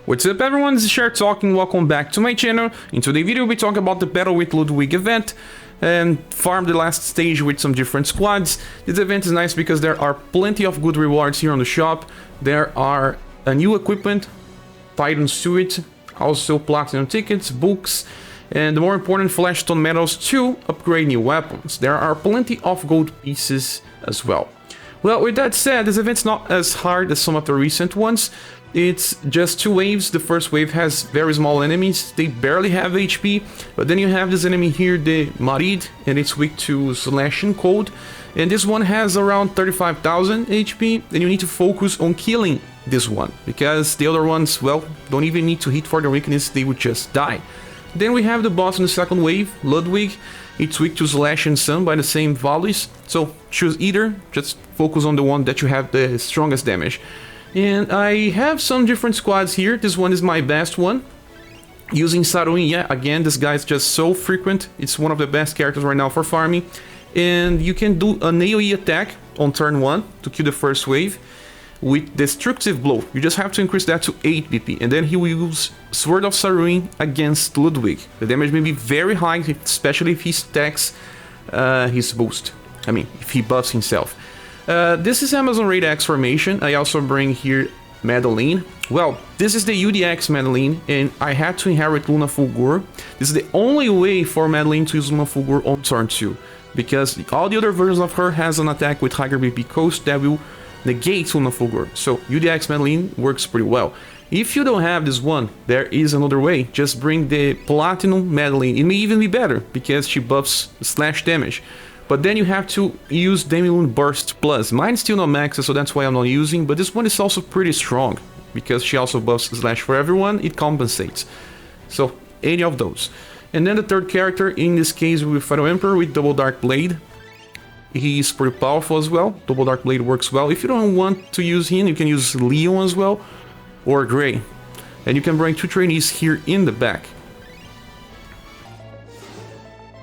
What's up everyone, this is Cher talking, welcome back to my channel. In today's video we'll be talking about the Battle with Ludwig event and farm the last stage with some different squads. This event is nice because there are plenty of good rewards here on the shop. There are a new equipment, Titan suit, also platinum tickets, books, and the more important flashstone medals to upgrade new weapons. There are plenty of gold pieces as well. Well, with that said, this event's not as hard as some of the recent ones. It's just 2 waves. The first wave has very small enemies, they barely have HP, but then you have this enemy here, the Marid, and it's weak to slashing cold, and this one has around 35,000 HP, and you need to focus on killing this one, because the other ones, well, don't even need to hit for their weakness, they would just die. Then we have the boss in the second wave, Ludwig. It's weak to slash and sun by the same volleys, so choose either, just focus on the one that you have the strongest damage. And I have some different squads here. This one is my best one. Using Saruin, yeah, again, this guy's just so frequent. It's one of the best characters right now for farming. And you can do an AoE attack on turn 1 to kill the first wave with Destructive Blow. You just have to increase that to 8 BP. And then he will use Sword of Saruin against Ludwig. The damage may be very high, especially if he stacks his boost. I mean, if he buffs himself. This is Amazon Raid X formation. I also bring here Madeleine. Well, this is the UDX Madeleine, and I had to inherit Luna Fulgur. This is the only way for Madeleine to use Luna Fulgur on turn 2, because all the other versions of her has an attack with higher BP cost that will negate Luna Fulgur. So UDX Madeleine works pretty well. If you don't have this one, there is another way. Just bring the Platinum Madeleine. It may even be better, because she buffs slash damage. But then you have to use Demilune Burst Plus. Mine's still not maxed, so that's why I'm not using, but this one is also pretty strong, because she also buffs slash for everyone, it compensates. So, any of those. And then the third character, in this case with Final Emperor with Double Dark Blade. He's pretty powerful as well, Double Dark Blade works well. If you don't want to use him, you can use Leon as well, or Grey. And you can bring 2 trainees here in the back.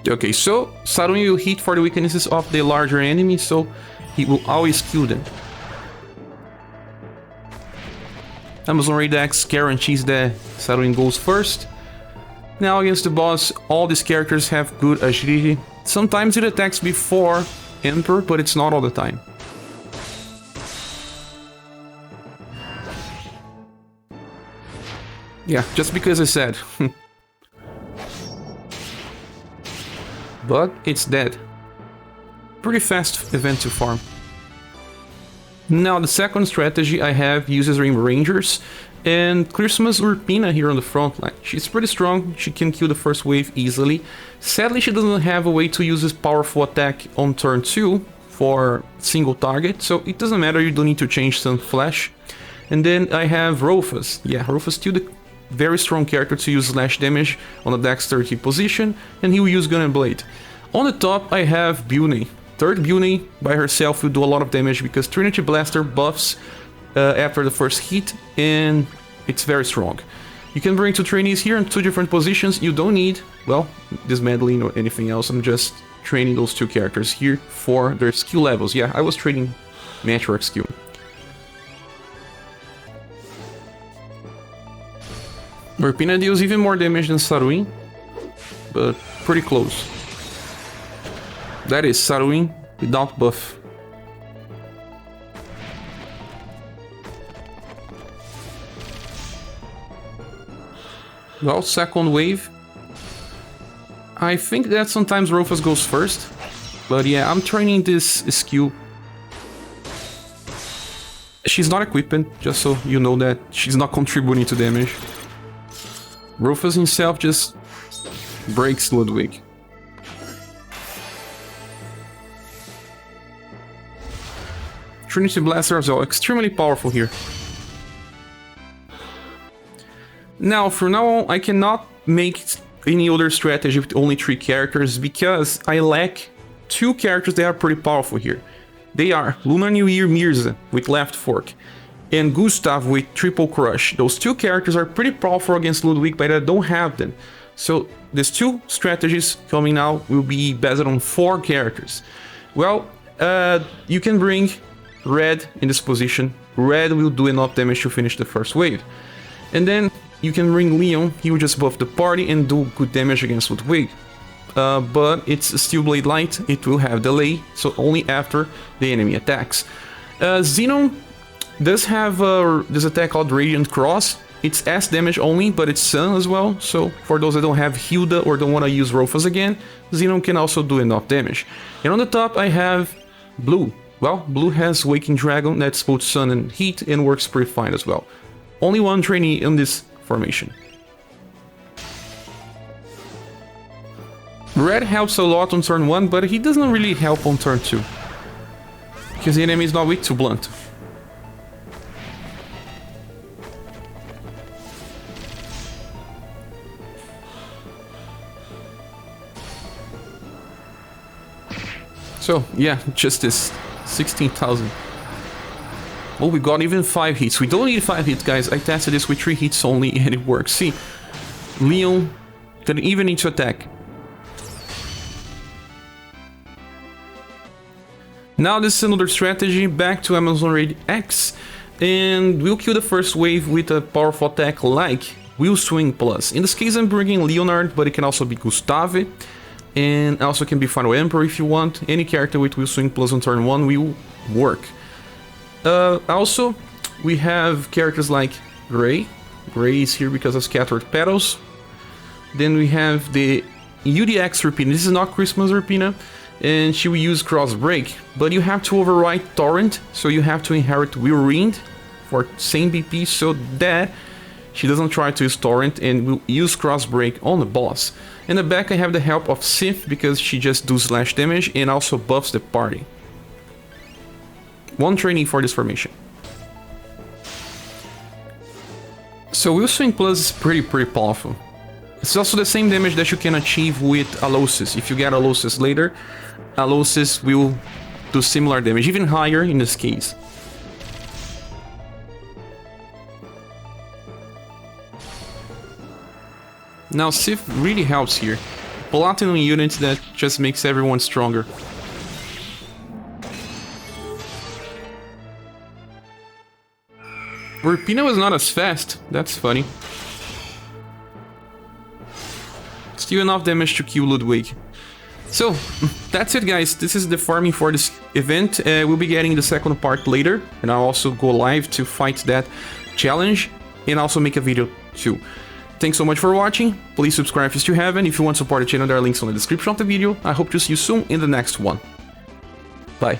Okay, so Saruin will hit for the weaknesses of the larger enemy, so he will always kill them. Amazon Raid X guarantees that Saruin goes first. Now against the boss, all these characters have good agility. Sometimes it attacks before Emperor, but it's not all the time. Yeah, just because I said. But it's dead. Pretty fast event to farm. Now the second strategy I have uses Ring Rangers and Christmas Urpina here on the front line. She's pretty strong, she can kill the first wave easily. Sadly she doesn't have a way to use this powerful attack on turn 2 for single target, so it doesn't matter, you don't need to change some flash. And then I have Roufas. Yeah, Roufas still the very strong character to use slash damage on the dexterity position, and he will use Gun and Blade. On the top I have Byunei. Third Byunei by herself will do a lot of damage because Trinity Blaster buffs after the first hit, and it's very strong. You can bring 2 trainees here in 2 different positions. You don't need, well, this Madeleine or anything else. I'm just training those 2 characters here for their skill levels. Yeah, I was training Matriarch skill. Urpina deals even more damage than Saruin, but pretty close. That is Saruin without buff. Well, second wave. I think that sometimes Roufas goes first, but yeah, I'm training this skill. She's not equipped, just so you know that she's not contributing to damage. Roufas himself just breaks Ludwig. Trinity Blasters are extremely powerful here. Now, from now on, I cannot make any other strategy with only 3 characters because I lack 2 characters that are pretty powerful here. They are Lunar New Year Mirza with Left Fork and Gustav with Triple Crush. Those 2 characters are pretty powerful against Ludwig, but I don't have them. So these 2 strategies coming now will be based on 4 characters. Well, you can bring Red in this position. Red will do enough damage to finish the first wave. And then you can bring Leon, he will just buff the party and do good damage against Ludwig. But it's Steel Blade Light, it will have delay, so only after the enemy attacks. Zenon does have this attack called Radiant Cross. It's S damage only, but it's Sun as well, so for those that don't have Hilda or don't want to use Roufas again, Zenon can also do enough damage. And on the top I have Blue. Well, Blue has Waking Dragon, that's both Sun and Heat, and works pretty fine as well. Only one trainee in this formation. Red helps a lot on turn 1, but he doesn't really help on turn 2. Because the enemy is not weak to blunt. So, yeah, just this 16,000. Oh, we got even 5 hits. We don't need 5 hits, guys. I tested this with 3 hits only and it works. See, Leon didn't even need to attack. Now this is another strategy, back to Amazon Raid X, and we'll kill the first wave with a powerful attack like Will Swing Plus. In this case I'm bringing Leonard, but it can also be Gustave, and also can be Final Emperor if you want. Any character with Will Swing Plus on turn 1 will work. Also, we have characters like Grey. Grey is here because of Scattered Petals. Then we have the UDX Urpina. This is not Christmas Urpina, and she will use Cross Break, but you have to overwrite Torrent, so you have to inherit Whirlwind for same BP so that she doesn't try to use Torrent and will use Cross Break on the boss. In the back I have the help of Sif because she just does slash damage and also buffs the party. One trainee for this formation. So Will Swing Plus is pretty powerful. It's also the same damage that you can achieve with Alosis. If you get Alosis later, Alosis will do similar damage, even higher in this case. Now Sif really helps here. Platinum units that just makes everyone stronger. Urpina was not as fast, that's funny. Still enough damage to kill Ludwig. So, that's it guys, this is the farming for this event. We'll be getting the second part later, and I'll also go live to fight that challenge, and also make a video too. Thanks so much for watching, please subscribe if you still haven't. If you want to support the channel, there are links on the description of the video. I hope to see you soon in the next one. Bye.